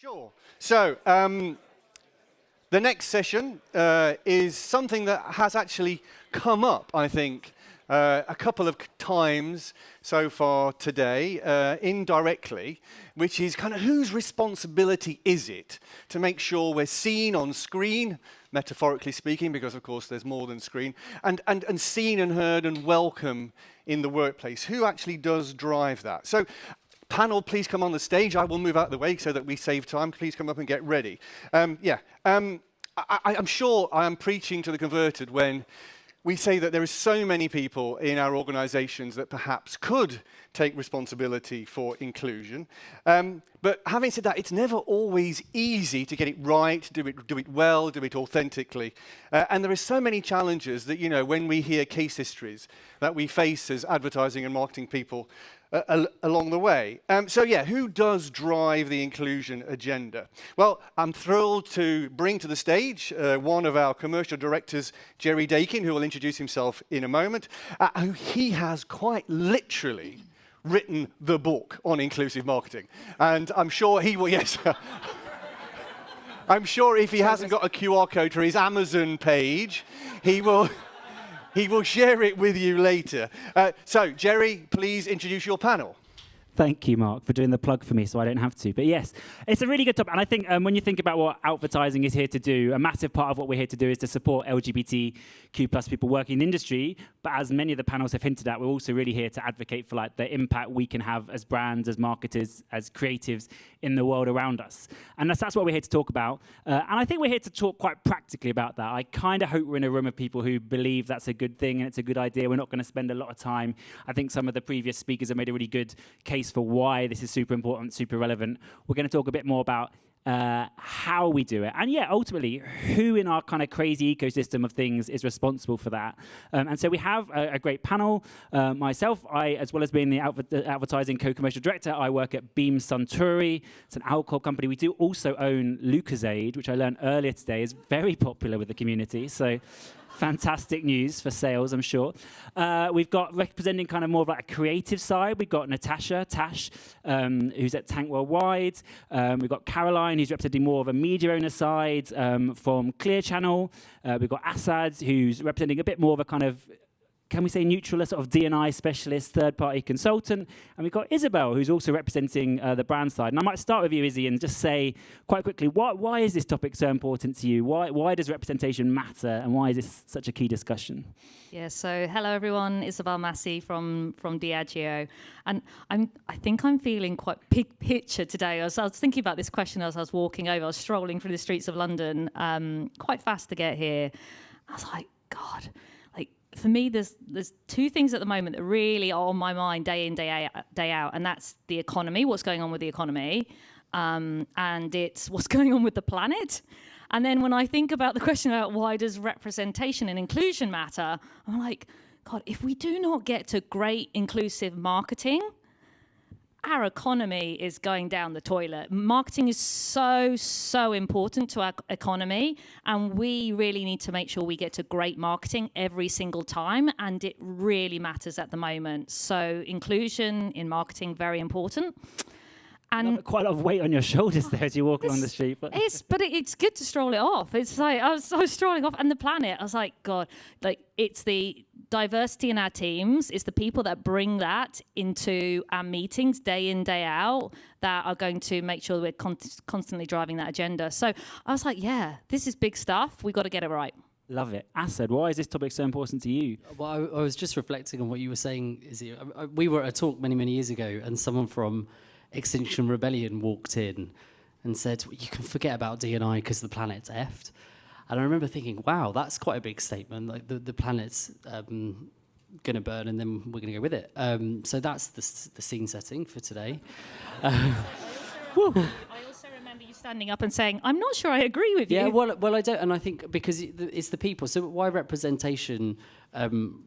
Sure. So the next session is something that has actually come up, I think, a couple of times so far today, indirectly, which is kind of whose responsibility is it to make sure we're seen on screen, metaphorically speaking, because of course there's more than screen, and seen and heard and welcome in the workplace. Who actually does drive that? So, panel, please come on the stage. I will move out of the way so that we save time. Please come up and get ready. I'm sure I am preaching to the converted when we say that there are so many people in our organizations that perhaps could take responsibility for inclusion. But having said that, it's never always easy to get it right, do it well, do it authentically. And there are so many challenges that, when we hear case histories that we face as advertising and marketing people along the way. Who does drive the inclusion agenda? Well, I'm thrilled to bring to the stage one of our commercial directors, Jerry Daykin, who will introduce himself in a moment. He has quite literally written the book on inclusive marketing. And I'm sure he will, yes. I'm sure if he hasn't got a QR code for his Amazon page, he will share it with you later. So, Jerry, please introduce your panel. Thank you, Mark, for doing the plug for me so I don't have to. But yes, it's a really good topic. And I think when you think about what Outvertising is here to do, a massive part of what we're here to do is to support LGBTQ plus people working in the industry. But as many of the panels have hinted at, we're also really here to advocate for the impact we can have as brands, as marketers, as creatives in the world around us. And that's what we're here to talk about. And I think we're here to talk quite practically about that. I kind of hope we're in a room of people who believe that's a good thing and it's a good idea. We're not going to spend a lot of time. I think some of the previous speakers have made a really good case for why this is super important, super relevant. We're going to talk a bit more about how we do it. And ultimately, who in our kind of crazy ecosystem of things is responsible for that. And so we have a great panel. Myself, as well as being the advertising co-commercial director, I work at Beam Suntory. It's an alcohol company. We do also own Lucozade, which I learned earlier today is very popular with the community. So fantastic news for sales, I'm sure. We've got representing kind of more of a creative side. We've got Natasher, Tash, who's at Tank Worldwide. We've got Caroline, who's representing more of a media owner side from Clear Channel. We've got Asad, who's representing a bit more of a kind of, can we say neutral, a sort of D&I specialist, third-party consultant. And we've got Isabel, who's also representing the brand side. And I might start with you, Izzy, and just say quite quickly, why is this topic so important to you? Why does representation matter? And why is this such a key discussion? Yeah, so hello, everyone. Isabel Massey from Diageo. And I think I'm feeling quite big picture today. I was thinking about this question as I was walking over. I was strolling through the streets of London, quite fast to get here. I was like, God, for me, there's two things at the moment that really are on my mind day in, day out, and that's the economy, what's going on with the economy, and it's what's going on with the planet. And then when I think about the question about why does representation and inclusion matter, I'm like, God, if we do not get to great inclusive marketing, our economy is going down the toilet. Marketing is so important to our economy, and we really need to make sure we get to great marketing every single time, and it really matters at the moment. So inclusion in marketing, very important. And quite a lot of weight on your shoulders there as you walk along the street. But it's good to stroll it off. It's like I was strolling off, and the planet. I was like, God, it's the diversity in our teams. It's the people that bring that into our meetings day in, day out that are going to make sure we're constantly driving that agenda. So I was like, yeah, this is big stuff. We've got to get it right. Love it. Asad, why is this topic so important to you? Well, I was just reflecting on what you were saying, Izzy. We were at a talk many years ago, and someone from Extinction Rebellion walked in and said, you can forget about D&I because the planet's effed. And I remember thinking, wow, that's quite a big statement. Like the planet's going to burn and then we're going to go with it. So that's the scene setting for today. I also remember you standing up and saying, I'm not sure I agree with you. Yeah, well, I don't. And I think because it's the people. So why representation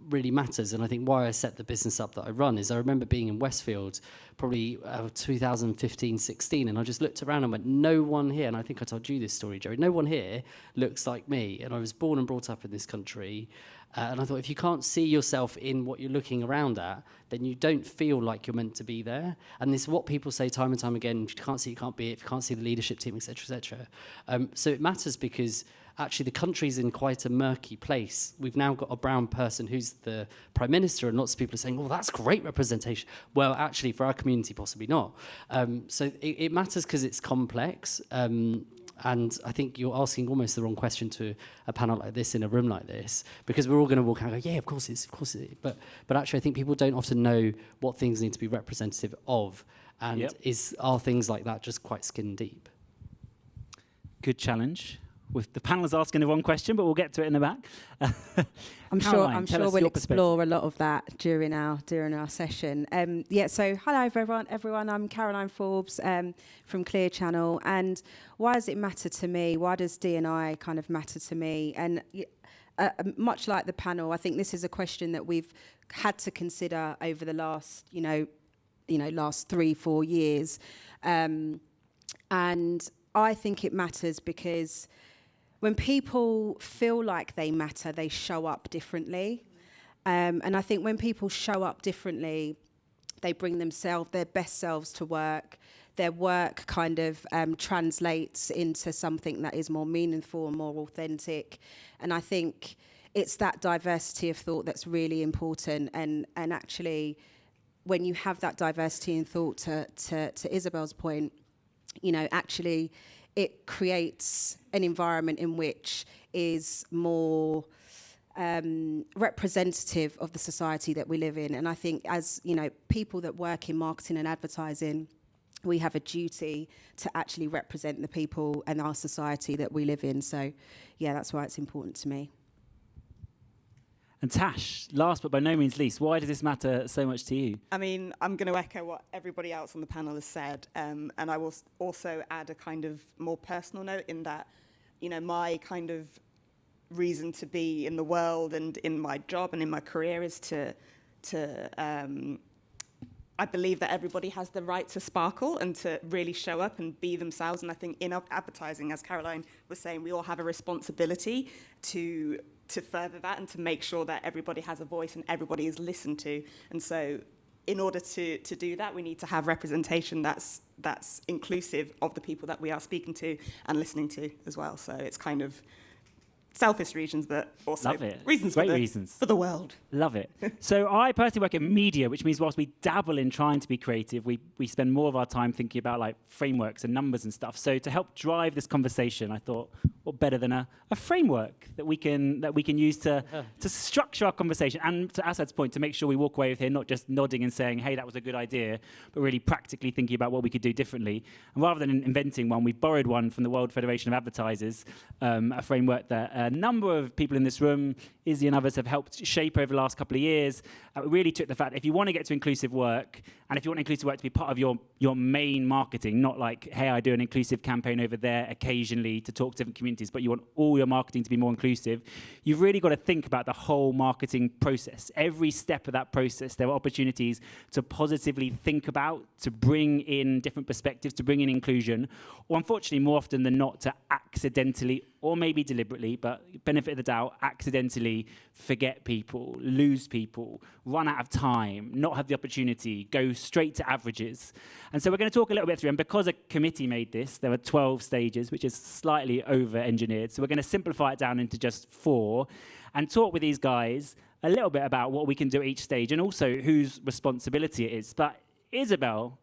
really matters, and I think why I set the business up that I run is I remember being in Westfield probably 2015-16, and I just looked around and went, no one here, and I think I told you this story, Jerry, no one here looks like me, and I was born and brought up in this country, And I thought, if you can't see yourself in what you're looking around at, then you don't feel like you're meant to be there. And this is what people say time and time again: if you can't see, you can't be it. If you can't see the leadership team, etc., etc. So it matters because actually the country's in quite a murky place. We've now got a brown person who's the prime minister, and lots of people are saying, "Oh, that's great representation." Well, actually, for our community, possibly not. So it matters because it's complex. And I think you're asking almost the wrong question to a panel like this in a room like this, because we're all going to walk out and go, yeah, of course it is. But actually, I think people don't often know what things need to be representative of. And are things like that just quite skin deep? Good challenge. With the panel is asking the wrong question, but we'll get to it in the back. I'm sure we'll explore a lot of that during our session. So hello everyone. I'm Caroline Forbes from Clear Channel. And why does it matter to me? Why does D&I kind of matter to me? And much like the panel, I think this is a question that we've had to consider over the last, last 3-4 years. And I think it matters because when people feel like they matter, they show up differently. And I think when people show up differently, they bring their best selves to work. Their work kind of translates into something that is more meaningful and more authentic. And I think it's that diversity of thought that's really important. And actually, when you have that diversity in thought, to Isabel's point, actually, it creates an environment in which is more representative of the society that we live in. And I think as, people that work in marketing and advertising, we have a duty to actually represent the people and our society that we live in. So, that's why it's important to me. And Tash, last but by no means least, why does this matter so much to you? I mean, I'm going to echo what everybody else on the panel has said, and I will also add a kind of more personal note in that, my kind of reason to be in the world and in my job and in my career is I believe that everybody has the right to sparkle and to really show up and be themselves. And I think in advertising, as Caroline was saying, we all have a responsibility to further that and to make sure that everybody has a voice and everybody is listened to. And so in order to do that, we need to have representation that's inclusive of the people that we are speaking to and listening to as well. So it's kind of selfish reasons, but also reasons for the world. Love it. So I personally work in media, which means whilst we dabble in trying to be creative, we spend more of our time thinking about like frameworks and numbers and stuff. So to help drive this conversation, I thought, what better than a framework that we can use to structure our conversation, and to Asad's point, to make sure we walk away with here not just nodding and saying, hey, that was a good idea, but really practically thinking about what we could do differently. And rather than inventing one, we borrowed one from the World Federation of Advertisers, a framework that a number of people in this room, Izzy and others, have helped shape over the last couple of years. We really took the fact that if you want to get to inclusive work, and if you want inclusive work to be part of your main marketing, not like, hey, I do an inclusive campaign over there occasionally to talk to different communities, but you want all your marketing to be more inclusive, you've really got to think about the whole marketing process. Every step of that process, there are opportunities to positively think about, to bring in different perspectives, to bring in inclusion, or unfortunately, more often than not, to accidentally, or maybe deliberately, but benefit of the doubt, accidentally forget people, lose people, run out of time, not have the opportunity, go straight to averages. And so we're going to talk a little bit through, and because a committee made this, there are 12 stages, which is slightly over-engineered. So we're going to simplify it down into just 4 and talk with these guys a little bit about what we can do at each stage and also whose responsibility it is. But Isabel,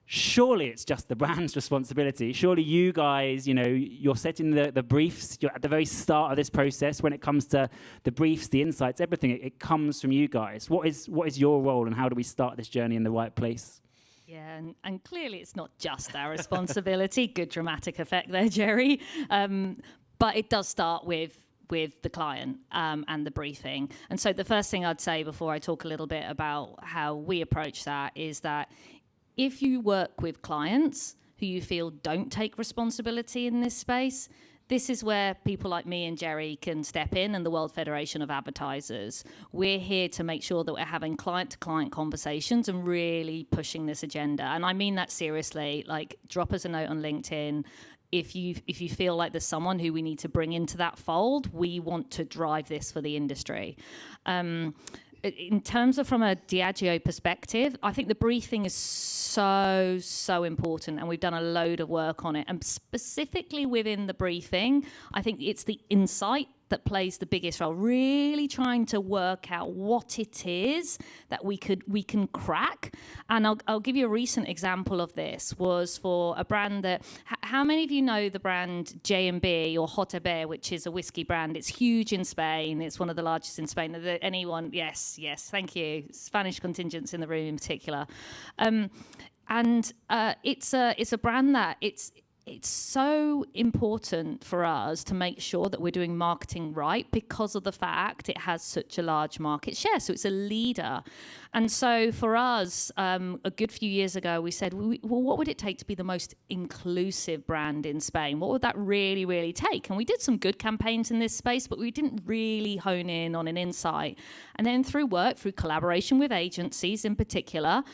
surely it's just the brand's responsibility. Surely you guys, you're setting the briefs. You're at the very start of this process when it comes to the briefs, the insights, everything. It comes from you guys. What is your role, and how do we start this journey in the right place? Yeah, and clearly it's not just our responsibility. Good dramatic effect there, Jerry. But it does start with the client and the briefing. And so the first thing I'd say before I talk a little bit about how we approach that is that if you work with clients who you feel don't take responsibility in this space, this is where people like me and Jerry can step in, and the World Federation of Advertisers. We're here to make sure that we're having client-to-client conversations and really pushing this agenda. And I mean that seriously. Like, drop us a note on LinkedIn. if you feel like there's someone who we need to bring into that fold, we want to drive this for the industry. In terms of from a Diageo perspective, I think the briefing is so important, and we've done a load of work on it. And specifically within the briefing, I think it's the insight that plays the biggest role, really trying to work out what it is that we can crack. And I'll give you a recent example of this. Was for a brand that, how many of you know the brand J&B or Hotebe, which is a whiskey brand? It's huge in Spain. It's one of the largest in Spain. Anyone? Yes, thank you. Spanish contingents in the room in particular. And it's a brand that it's so important for us to make sure that we're doing marketing right because of the fact it has such a large market share. So it's a leader. And so for us, a good few years ago, we said, well, what would it take to be the most inclusive brand in Spain? What would that really, really take? And we did some good campaigns in this space, but we didn't really hone in on an insight. And then through collaboration with agencies in particular,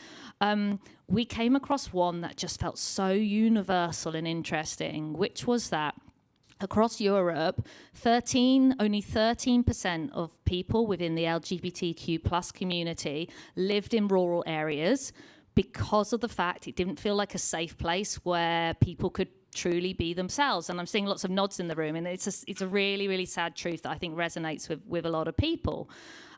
we came across one that just felt so universal and interesting, which was that across Europe, only 13% of people within the LGBTQ plus community lived in rural areas because of the fact it didn't feel like a safe place where people could truly be themselves. And I'm seeing lots of nods in the room, and it's a really, really sad truth that I think resonates with a lot of people.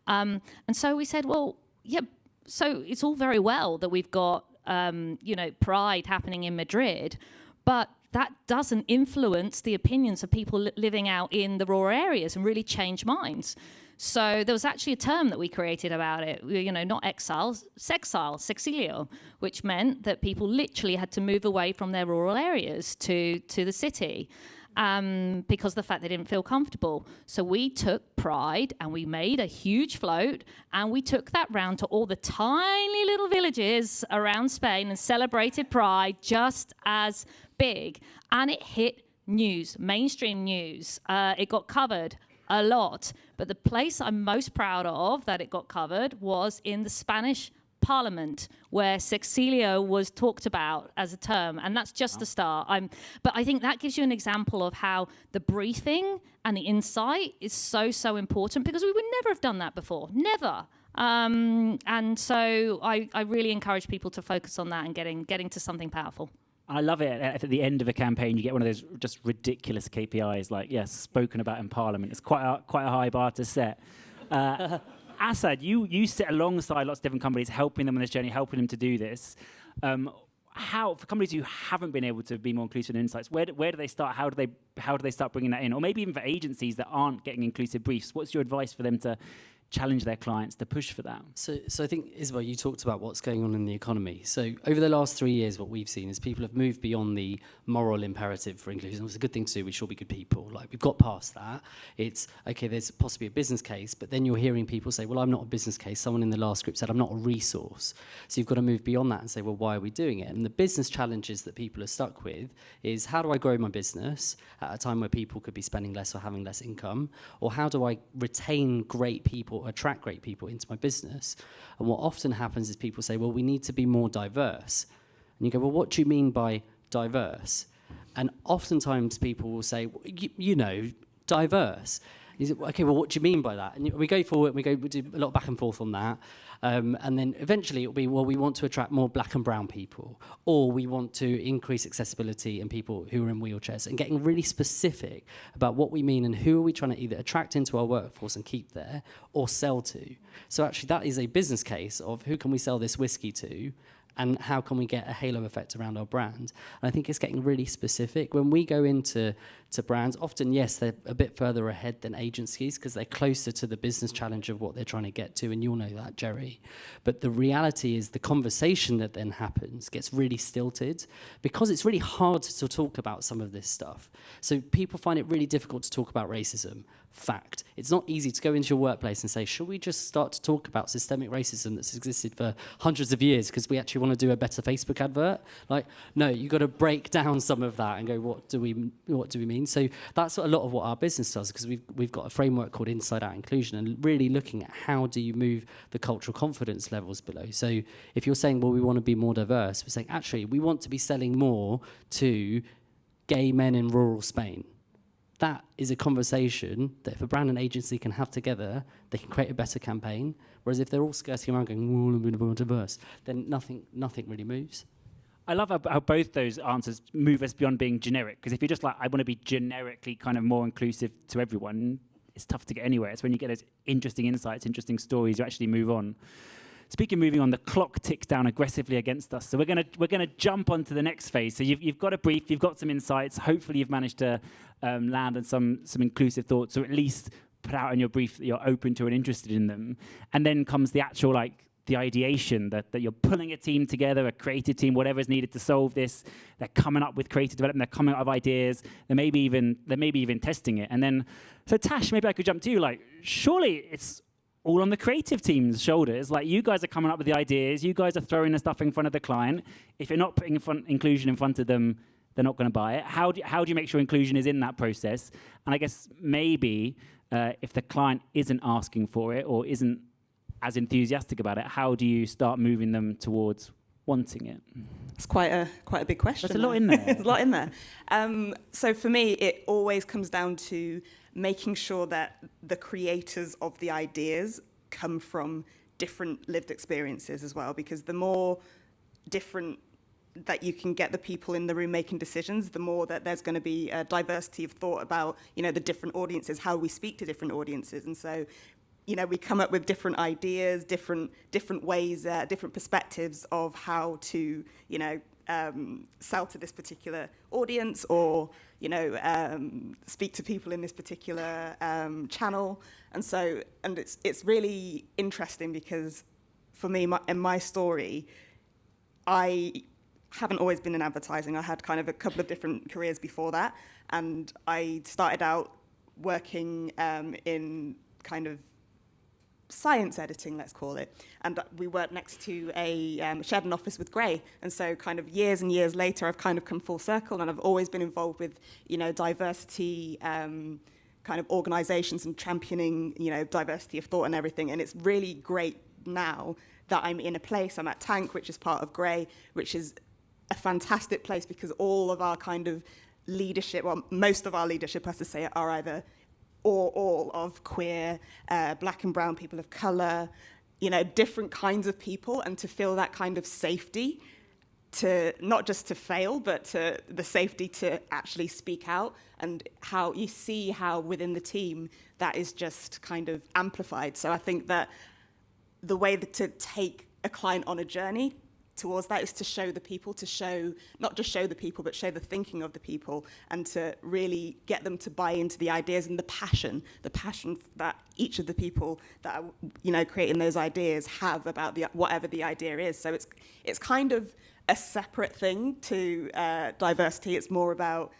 And so we said, well, yeah, so it's all very well that we've got Pride happening in Madrid, but that doesn't influence the opinions of people living out in the rural areas and really change minds. So there was actually a term that we created about it, not exile, sexile, sexilio, which meant that people literally had to move away from their rural areas to the city. Because of the fact they didn't feel comfortable. So we took Pride and we made a huge float, and we took that round to all the tiny little villages around Spain and celebrated Pride just as big. And it hit news, mainstream news. It got covered a lot. But the place I'm most proud of that it got covered was in the Spanish Parliament, where sexilio was talked about as a term, and that's just the start. But I think that gives you an example of how the briefing and the insight is so important, because we would never have done that before, never. And so I really encourage people to focus on that and getting to something powerful. I love it. At the end of a campaign, you get one of those just ridiculous KPIs, like spoken about in Parliament. It's quite a high bar to set. Asad, you sit alongside lots of different companies, helping them on this journey, helping them to do this. How, for companies who haven't been able to be more inclusive in insights, where do they start? How do they start bringing that in? Or maybe even for agencies that aren't getting inclusive briefs, what's your advice for them to challenge their clients to push for that? So I think, Isabel, you talked about what's going on in the economy. So over the last 3 years, what we've seen is people have moved beyond the moral imperative for inclusion. It's a good thing to do. We should all be good people. Like, we've got past that. It's, okay, there's possibly a business case, but then you're hearing people say, well, I'm not a business case. Someone in the last script said, I'm not a resource. So you've got to move beyond that and say, well, why are we doing it? And the business challenges that people are stuck with is, how do I grow my business at a time where people could be spending less or having less income? Or how do I retain great people, attract great people into my business? And what often happens is people say, well, we need to be more diverse. And you go, well, what do you mean by diverse? And oftentimes people will say, well, diverse. You say, okay, well, what do you mean by that? And we go forward, we do a lot of back and forth on that. And then eventually it'll be, well, we want to attract more black and brown people, or we want to increase accessibility in people who are in wheelchairs, and getting really specific about what we mean and who are we trying to either attract into our workforce and keep there, or sell to. So actually that is a business case of who can we sell this whiskey to, and how can we get a halo effect around our brand? And I think it's getting really specific. When we go into brands, often, yes, they're a bit further ahead than agencies because they're closer to the business challenge of what they're trying to get to, and you'll know that, Jerry. But the reality is the conversation that then happens gets really stilted because it's really hard to talk about some of this stuff. So people find it really difficult to talk about racism. Fact. It's not easy to go into your workplace and say, should we just start to talk about systemic racism that's existed for hundreds of years because we actually want to do a better Facebook advert? Like, no, you've got to break down some of that and go, what do we mean? So that's a lot of what our business does, because we've got a framework called Inside Out Inclusion, and really looking at how do you move the cultural confidence levels below. So if you're saying, well, we want to be more diverse, we're saying, actually, we want to be selling more to gay men in rural Spain. That is a conversation that if a brand and agency can have together, they can create a better campaign. Whereas if they're all skirting around going, we're all a bit more diverse, then nothing really moves. I love how both those answers move us beyond being generic. Because if you're just like, I want to be generically kind of more inclusive to everyone, it's tough to get anywhere. It's when you get those interesting insights, interesting stories, you actually move on. Speaking of moving on, the clock ticks down aggressively against us. So we're gonna jump on to the next phase. So you've got a brief, you've got some insights. Hopefully you've managed to land on some inclusive thoughts, or at least put out in your brief that you're open to and interested in them. And then comes the actual the ideation that you're pulling a team together, a creative team, whatever is needed to solve this. They're coming up with creative development. They're coming up with ideas. They maybe even testing it. And then, so Tash, maybe I could jump to you. Surely it's all on the creative team's shoulders. You guys are coming up with the ideas. You guys are throwing the stuff in front of the client. If you're not putting inclusion in front of them, they're not going to buy it. How do you make sure inclusion is in that process? And I guess maybe if the client isn't asking for it or isn't as enthusiastic about it, how do you start moving them towards wanting it? It's quite a big question. There's a lot in there. There's a lot in there. So for me, it always comes down to making sure that the creators of the ideas come from different lived experiences as well, because the more different that you can get the people in the room making decisions, the more that there's going to be a diversity of thought about, the different audiences, how we speak to different audiences. And so, we come up with different ideas, different ways, different perspectives of how to, sell to this particular audience, or speak to people in this particular channel. And it's really interesting because for me, in my story, I haven't always been in advertising. I had kind of a couple of different careers before that, and I started out working in kind of science editing, let's call it, and we worked next to shared an office with Grey, and so kind of years and years later I've kind of come full circle, and I've always been involved with diversity kind of organizations and championing diversity of thought and everything. And it's really great now that I'm in a place, I'm at Tank, which is part of Grey, which is a fantastic place because all of our kind of leadership, well, most of our leadership, as to say, are either or all of queer, black and brown people of colour, different kinds of people, and to feel that kind of safety to not just to fail, but to the safety to actually speak out, and how you see how within the team that is just kind of amplified. So I think that the way to take a client on a journey towards that is to show the people, not just show the people, but show the thinking of the people, and to really get them to buy into the ideas and the passion that each of the people that are creating those ideas have about whatever the idea is. So it's kind of a separate thing to diversity. It's more about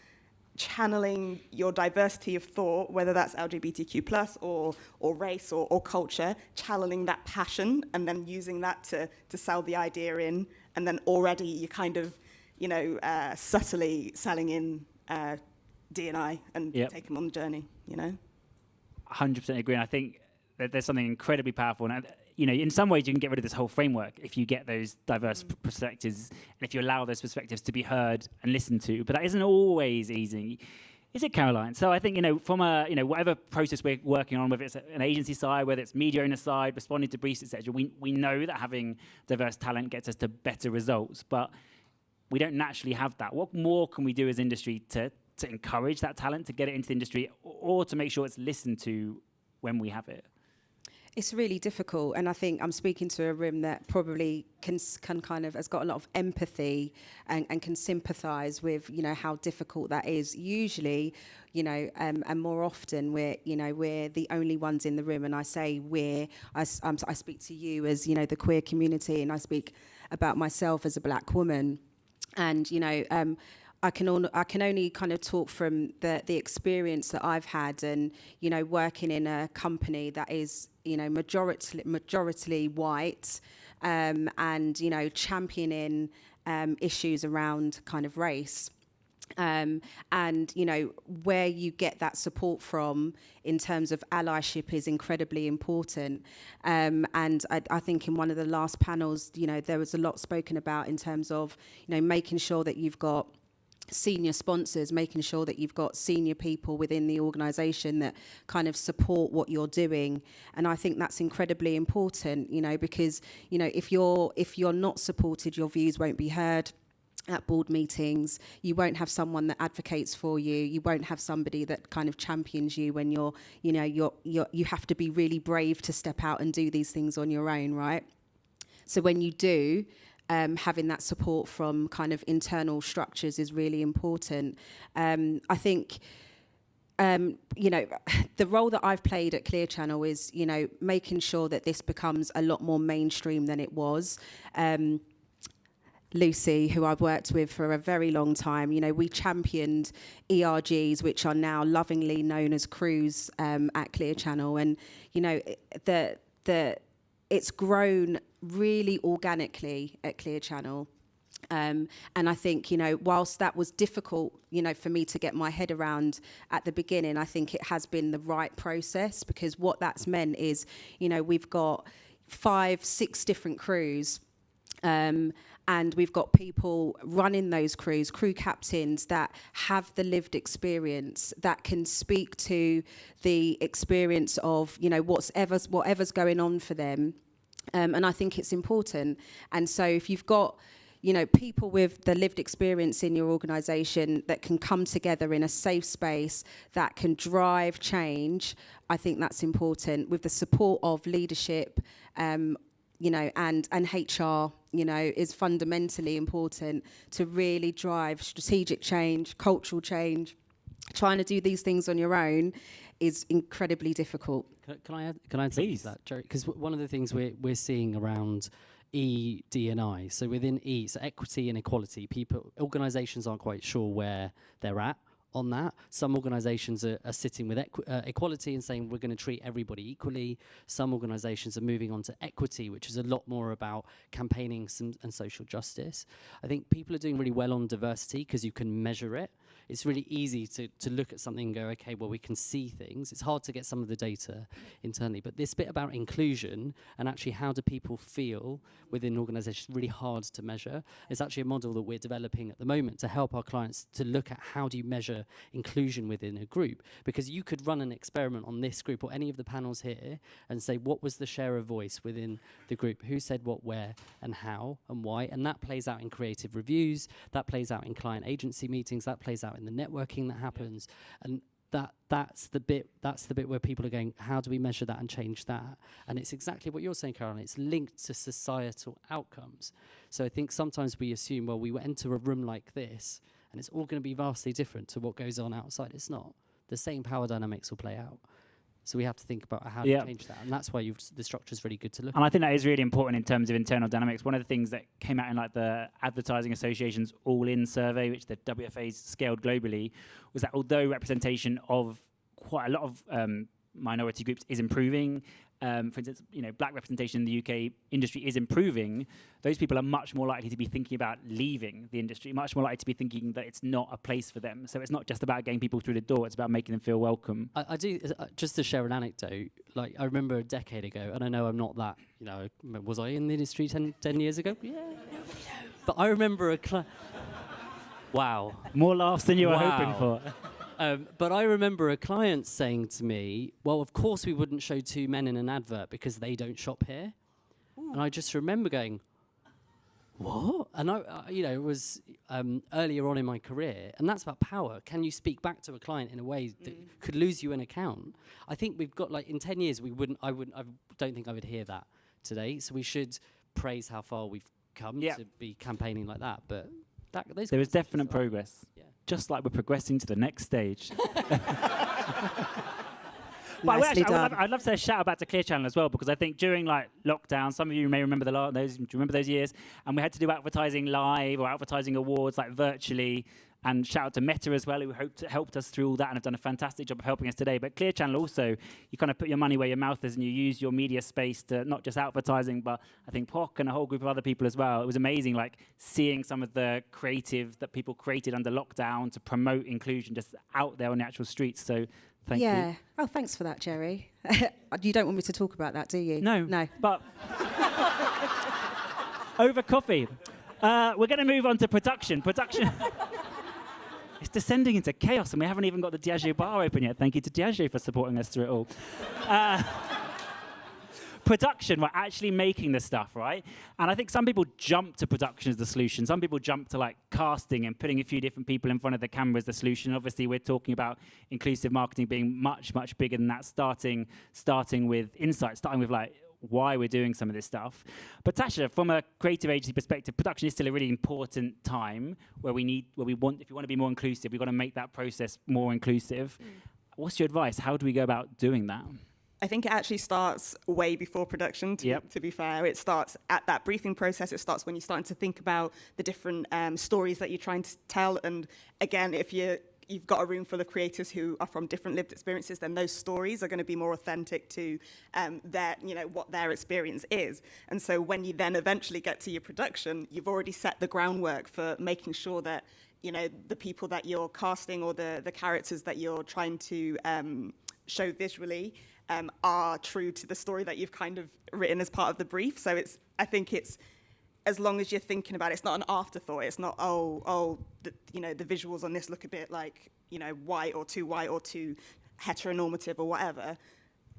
channeling your diversity of thought, whether that's LGBTQ+ or race or culture, channeling that passion and then using that to sell the idea in, and then already you're kind of, subtly selling in D&I and take them on the journey, 100% agree. And I think that there's something incredibly powerful. And, in some ways you can get rid of this whole framework if you get those diverse perspectives, and if you allow those perspectives to be heard and listened to. But that isn't always easy. Is it, Caroline? So I think, from whatever process we're working on, whether it's an agency side, whether it's media owner side, responding to briefs, etc., we know that having diverse talent gets us to better results, but we don't naturally have that. What more can we do as industry to encourage that talent, to get it into the industry, or to make sure it's listened to when we have it? It's really difficult, and I think I'm speaking to a room that probably can kind of has got a lot of empathy and can sympathise with how difficult that is. Usually, and more often we're the only ones in the room, and I say I speak to you as the queer community, and I speak about myself as a black woman, and I can only kind of talk from the experience that I've had, and working in a company that is majority white, and championing issues around kind of race, and where you get that support from in terms of allyship is incredibly important. And I think in one of the last panels, there was a lot spoken about in terms of making sure that you've got senior sponsors, making sure that you've got senior people within the organisation that kind of support what you're doing. And I think that's incredibly important, because, if you're not supported, your views won't be heard at board meetings. You won't have someone that advocates for you. You won't have somebody that kind of champions you when you have to be really brave to step out and do these things on your own, right? So when you do, having that support from kind of internal structures is really important. I think, the role that I've played at Clear Channel is, making sure that this becomes a lot more mainstream than it was. Lucy, who I've worked with for a very long time, we championed ERGs, which are now lovingly known as crews at Clear Channel. And, it's grown really organically at Clear Channel. And I think, whilst that was difficult, for me to get my head around at the beginning, I think it has been the right process, because what that's meant is, we've got 5-6 different crews, and we've got people running those crews, crew captains that have the lived experience, that can speak to the experience of, whatever's going on for them. And I think it's important. And so if you've got, people with the lived experience in your organisation that can come together in a safe space, that can drive change, I think that's important. With the support of leadership, and HR, is fundamentally important to really drive strategic change, cultural change. Trying to do these things on your own is incredibly difficult. Can I add something to that, Jerry? Because one of the things we're seeing around E, D, and I, so within E, so equity and equality, organisations aren't quite sure where they're at on that. Some organisations are sitting with equality and saying we're going to treat everybody equally. Some organisations are moving on to equity, which is a lot more about campaigning and social justice. I think people are doing really well on diversity because you can measure it. It's really easy to look at something and go, okay, well, we can see things. It's hard to get some of the data internally. But this bit about inclusion and actually how do people feel within organisations is really hard to measure. It's actually a model that we're developing at the moment to help our clients to look at how do you measure inclusion within a group. Because you could run an experiment on this group or any of the panels here and say, what was the share of voice within the group? Who said what, where, and how, and why? And that plays out in creative reviews. That plays out in client agency meetings. That plays out in the networking that happens, and that's the bit where people are going, how do we measure that and change that? And it's exactly what you're saying, Caroline. It's linked to societal outcomes. So I think sometimes we assume, well, we enter a room like this and it's all going to be vastly different to what goes on outside. It's not. The same power dynamics will play out. So we have to think about how to change that. And that's why the structure is really good to look at. And I think that is really important in terms of internal dynamics. One of the things that came out in the Advertising Association's All-In survey, which the WFA's scaled globally, was that although representation of quite a lot of minority groups is improving, for instance, black representation in the UK industry is improving, those people are much more likely to be thinking about leaving the industry, much more likely to be thinking that it's not a place for them. So it's not just about getting people through the door, it's about making them feel welcome. I do, just to share an anecdote, I remember a decade ago, and I know I'm not that, was I in the industry 10 years ago? Yeah. But I remember wow. More laughs than you were hoping for. But I remember a client saying to me, well, of course we wouldn't show two men in an advert because they don't shop here. Ooh. And I just remember going, what? And it was earlier on in my career, and that's about power. Can you speak back to a client in a way that could lose you an account? I think we've got, in 10 years, I don't think I would hear that today. So we should praise how far we've come to be campaigning like that. But there is definite progress. Yeah. Just like we're progressing to the next stage. But I'd love to say a shout out back to Clear Channel as well, because I think during lockdown, some of you may remember those years, and we had to do advertising live or advertising awards virtually. And shout out to Meta as well, who helped us through all that and have done a fantastic job of helping us today. But Clear Channel also, you kind of put your money where your mouth is and you use your media space to not just advertising, but I think POC and a whole group of other people as well. It was amazing, seeing some of the creative that people created under lockdown to promote inclusion just out there on the actual streets. So thank you. Yeah. Oh, thanks for that, Jerry. You don't want me to talk about that, do you? No. But over coffee. We're going to move on to production. It's descending into chaos, and we haven't even got the Diageo bar open yet. Thank you to Diageo for supporting us through it all. Production, we're actually making the stuff, right? And I think some people jump to production as the solution. Some people jump to like casting and putting a few different people in front of the camera as the solution. Obviously, we're talking about inclusive marketing being much, much bigger than that, starting with insights, starting with like why we're doing some of this stuff. But Tasha, from a creative agency perspective, production is still a really important time where if you want to be more inclusive, we've got to make that process more inclusive. What's your advice? How do we go about doing that? I think it actually starts way before production, to be fair. It starts at that briefing process. It starts when you're starting to think about the different stories that you're trying to tell. And again, if you've got a room full of creators who are from different lived experiences, then those stories are going to be more authentic to what their experience is. And so when you then eventually get to your production, you've already set the groundwork for making sure that, the people that you're casting or the characters that you're trying to show visually are true to the story that you've kind of written as part of the brief. So I think it's, as long as you're thinking about it, it's not an afterthought. It's not, the visuals on this look a bit like, white or too heteronormative or whatever.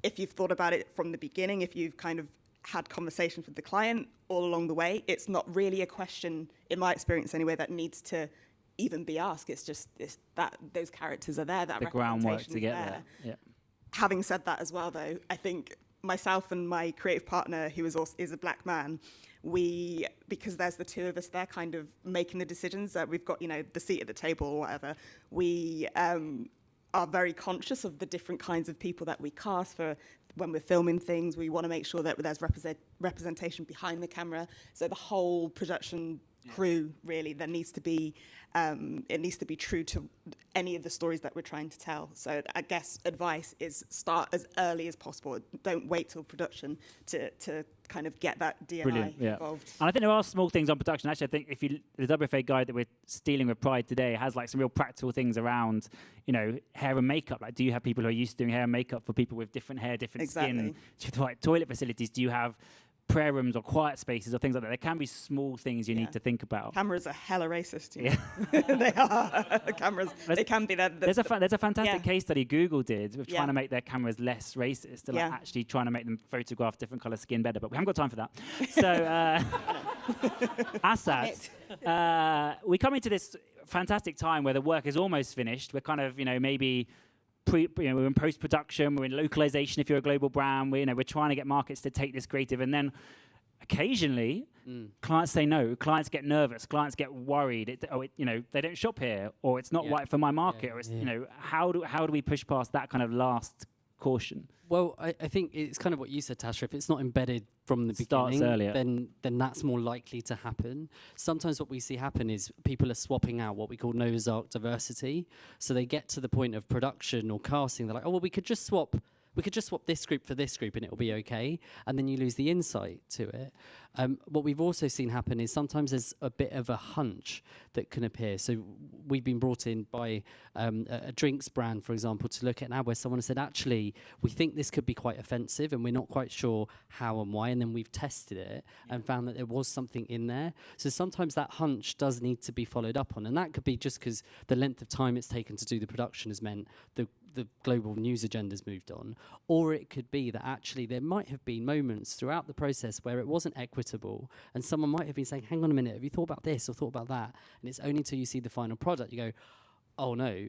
If you've thought about it from the beginning, if you've kind of had conversations with the client all along the way, it's not really a question, in my experience anyway, that needs to even be asked. It's that those characters are there, that the groundwork to get there. Yeah. Having said that as well, though, I think myself and my creative partner, who is a black man, because there's the two of us there kind of making the decisions, that we've got, the seat at the table or whatever, we are very conscious of the different kinds of people that we cast for when we're filming things. We want to make sure that there's representation behind the camera. So the whole production crew, really, there needs to be, it needs to be true to any of the stories that we're trying to tell. So I guess advice is start as early as possible. Don't wait till production to kind of get that D&I involved. And I think there are small things on production. Actually, I think the WFA guide that we're stealing with pride today has like some real practical things around, hair and makeup. Like, do you have people who are used to doing hair and makeup for people with different hair, different skin? Do you have like toilet facilities? Do you have prayer rooms or quiet spaces or things like that? There can be small things you need to think about. Cameras are hella racist. They are. Cameras, they can be. There's a fantastic case study Google did with trying to make their cameras less racist and like actually trying to make them photograph different colour skin better, but we haven't got time for that. So, Asad, we come into this fantastic time where the work is almost finished. We're kind of, maybe we're in post-production, we're in localization if you're a global brand, we're trying to get markets to take this creative, and then occasionally clients say no, clients get nervous, clients get worried, they don't shop here, or it's not right for my market, or it's, how do we push past that kind of last caution? Well, I think it's kind of what you said, Tasha. If it's not embedded from the beginning, then that's more likely to happen. Sometimes what we see happen is people are swapping out what we call nose arc diversity. So they get to the point of production or casting. They're like, we could just swap this group for this group and it'll be okay. And then you lose the insight to it. What we've also seen happen is sometimes there's a bit of a hunch that can appear. So we've been brought in by a drinks brand, for example, to look at an ad where someone has said, actually, we think this could be quite offensive and we're not quite sure how and why. And then we've tested it and found that there was something in there. So sometimes that hunch does need to be followed up on. And that could be just because the length of time it's taken to do the production has meant the global news agenda's moved on. Or it could be that actually there might have been moments throughout the process where it wasn't equitable and someone might have been saying, hang on a minute, have you thought about this or thought about that? And it's only until you see the final product you go, oh no,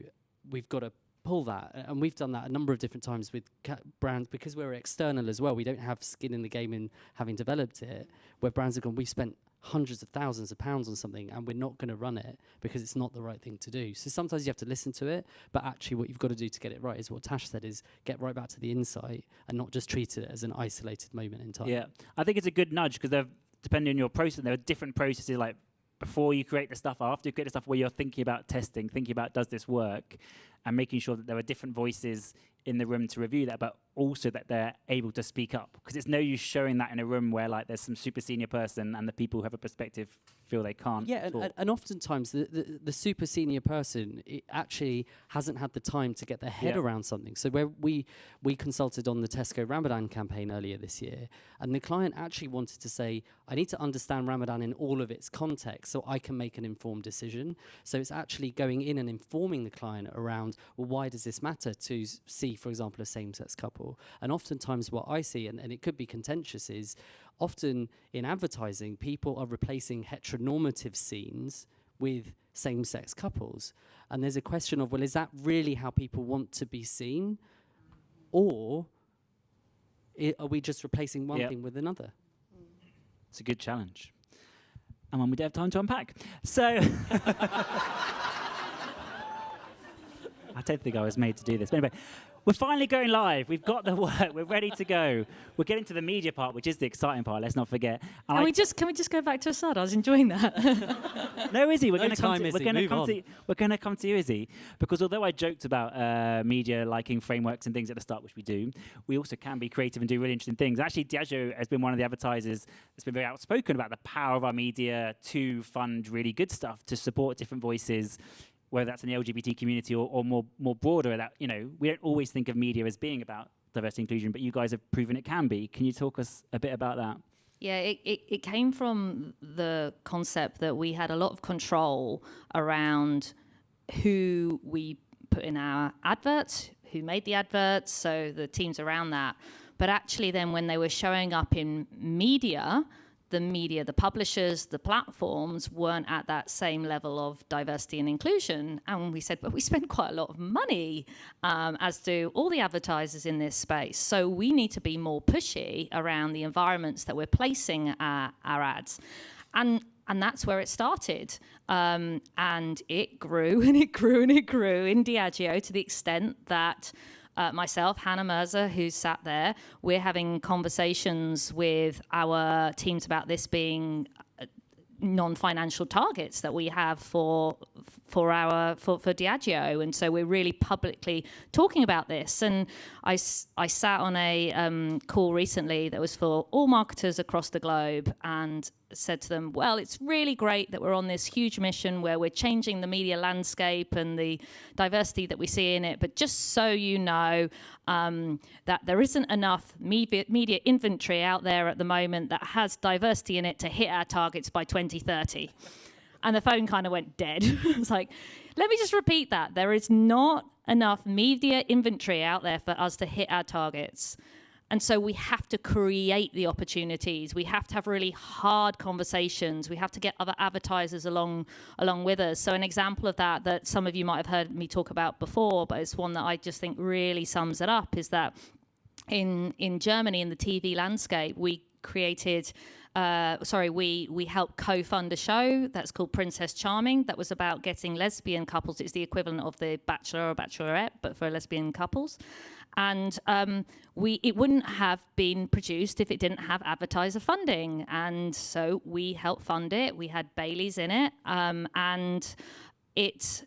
we've got to pull that. And we've done that a number of different times with brands because we're external as well. We don't have skin in the game in having developed it, where brands have gone, we spent hundreds of thousands of pounds on something and we're not going to run it because it's not the right thing to do. So sometimes you have to listen to it, but actually what you've got to do to get it right is what Tash said, is get right back to the insight and not just treat it as an isolated moment in time. Yeah, I think it's a good nudge because depending on your process, there are different processes, like before you create the stuff, after you create the stuff, where you're thinking about testing, thinking about does this work, and making sure that there are different voices in the room to review that, but also that they're able to speak up. Because it's no use showing that in a room where like there's some super senior person and the people who have a perspective feel they can't talk. And oftentimes the super senior person actually hasn't had the time to get their head around something. So where we consulted on the Tesco Ramadan campaign earlier this year, and the client actually wanted to say, I need to understand Ramadan in all of its context so I can make an informed decision. So it's actually going in and informing the client around, well, why does this matter to see, for example, a same-sex couple? And oftentimes what I see, and it could be contentious, is often in advertising, people are replacing heteronormative scenes with same-sex couples. And there's a question of, well, is that really how people want to be seen? Or are we just replacing one thing with another? It's a good challenge. And one we don't have time to unpack. So I don't think I was made to do this. But anyway, we're finally going live. We've got the work. We're ready to go. We're getting to the media part, which is the exciting part. Let's not forget. Can we just go back to Asad? I was enjoying that. No, Izzy, we're going to come to you, Izzy, because although I joked about media liking frameworks and things at the start, which we do, we also can be creative and do really interesting things. Actually, Diageo has been one of the advertisers that's been very outspoken about the power of our media to fund really good stuff, to support different voices, whether that's in the LGBT community or more broader. That, you know, we don't always think of media as being about diversity and inclusion, but you guys have proven it can be. Can you talk us a bit about that? Yeah, it came from the concept that we had a lot of control around who we put in our adverts, who made the adverts, so the teams around that. But actually then when they were showing up in media, the publishers, the platforms weren't at that same level of diversity and inclusion. And we said, but we spend quite a lot of money, as do all the advertisers in this space. So we need to be more pushy around the environments that we're placing our ads. And that's where it started. And it grew and it grew and it grew in Diageo to the extent that myself, Hannah Mirza, who's sat there, we're having conversations with our teams about this being non-financial targets that we have for Diageo, and so we're really publicly talking about this. And I sat on a call recently that was for all marketers across the globe and said to them, well, it's really great that we're on this huge mission where we're changing the media landscape and the diversity that we see in it, but just so you know that there isn't enough media inventory out there at the moment that has diversity in it to hit our targets by 2030. And the phone kind of went dead. It's like, let me just repeat that. There is not enough media inventory out there for us to hit our targets. And so we have to create the opportunities. We have to have really hard conversations. We have to get other advertisers along with us. So an example of that some of you might have heard me talk about before, but it's one that I just think really sums it up, is that in Germany, in the TV landscape, we created we helped co-fund a show that's called Princess Charming that was about getting lesbian couples. It's the equivalent of the Bachelor or Bachelorette, but for lesbian couples. And it wouldn't have been produced if it didn't have advertiser funding. And so we helped fund it. We had Bailey's in it. And it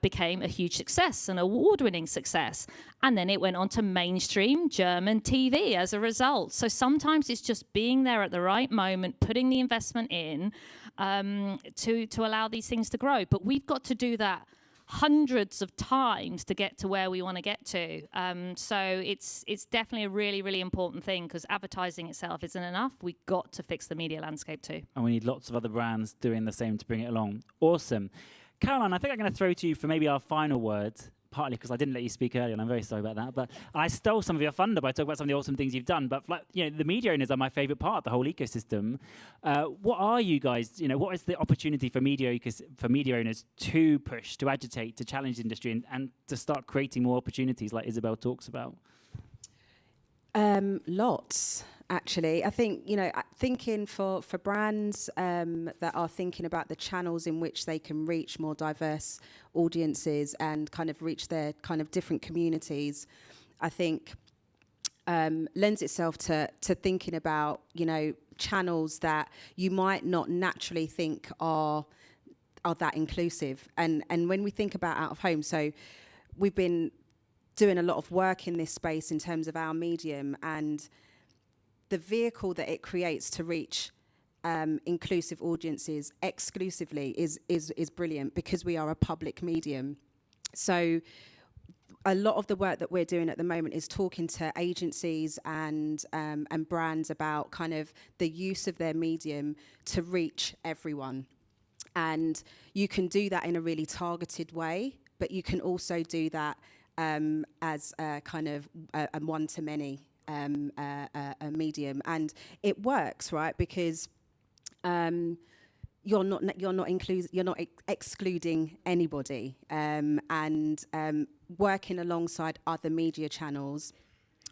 became a huge success, an award-winning success. And then it went on to mainstream German TV as a result. So sometimes it's just being there at the right moment, putting the investment in to allow these things to grow. But we've got to do that hundreds of times to get to where we want to get to. So it's definitely a really, really important thing, because advertising itself isn't enough. We've got to fix the media landscape too. And we need lots of other brands doing the same to bring it along. Awesome. Caroline, I think I'm going to throw to you for maybe our final words, partly because I didn't let you speak earlier, and I'm very sorry about that. But I stole some of your thunder by talking about some of the awesome things you've done. But the media owners are my favourite part of the whole ecosystem. What are you guys? What is the opportunity for media owners to push, to agitate, to challenge the industry, and to start creating more opportunities, like Isabel talks about? Lots, actually. I think, thinking for brands that are thinking about the channels in which they can reach more diverse audiences and kind of reach their kind of different communities, I think lends itself to thinking about, channels that you might not naturally think are that inclusive. And when we think about out of home, so we've been doing a lot of work in this space in terms of our medium, and the vehicle that it creates to reach inclusive audiences exclusively is brilliant, because we are a public medium. So a lot of the work that we're doing at the moment is talking to agencies and brands about kind of the use of their medium to reach everyone. And you can do that in a really targeted way, but you can also do that as a kind of a one-to-many a medium, and it works, right? Because you're not excluding anybody, and working alongside other media channels,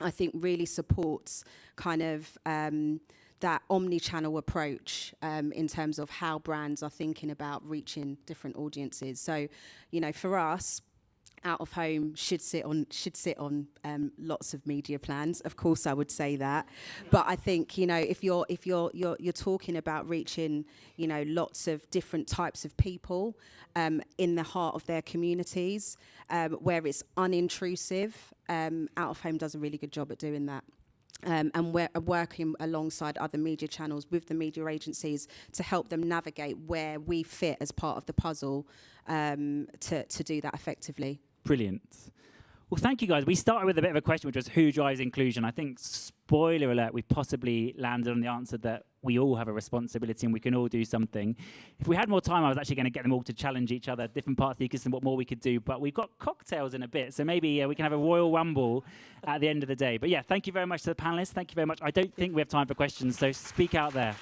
I think really supports kind of that omni-channel approach in terms of how brands are thinking about reaching different audiences. So, you know, for us, out of home should sit on lots of media plans. Of course, I would say that, but I think, you know, if you're talking about reaching, you know, lots of different types of people in the heart of their communities, where it's unintrusive, out of home does a really good job at doing that. And we're working alongside other media channels with the media agencies to help them navigate where we fit as part of the puzzle to do that effectively. Brilliant. Well, thank you, guys. We started with a bit of a question, which was who drives inclusion? I think, spoiler alert, we possibly landed on the answer that we all have a responsibility and we can all do something. If we had more time, I was actually going to get them all to challenge each other, different parts of the ecosystem, what more we could do. But we've got cocktails in a bit, so maybe we can have a Royal Rumble at the end of the day. But yeah, thank you very much to the panelists. Thank you very much. I don't think we have time for questions, so speak out there.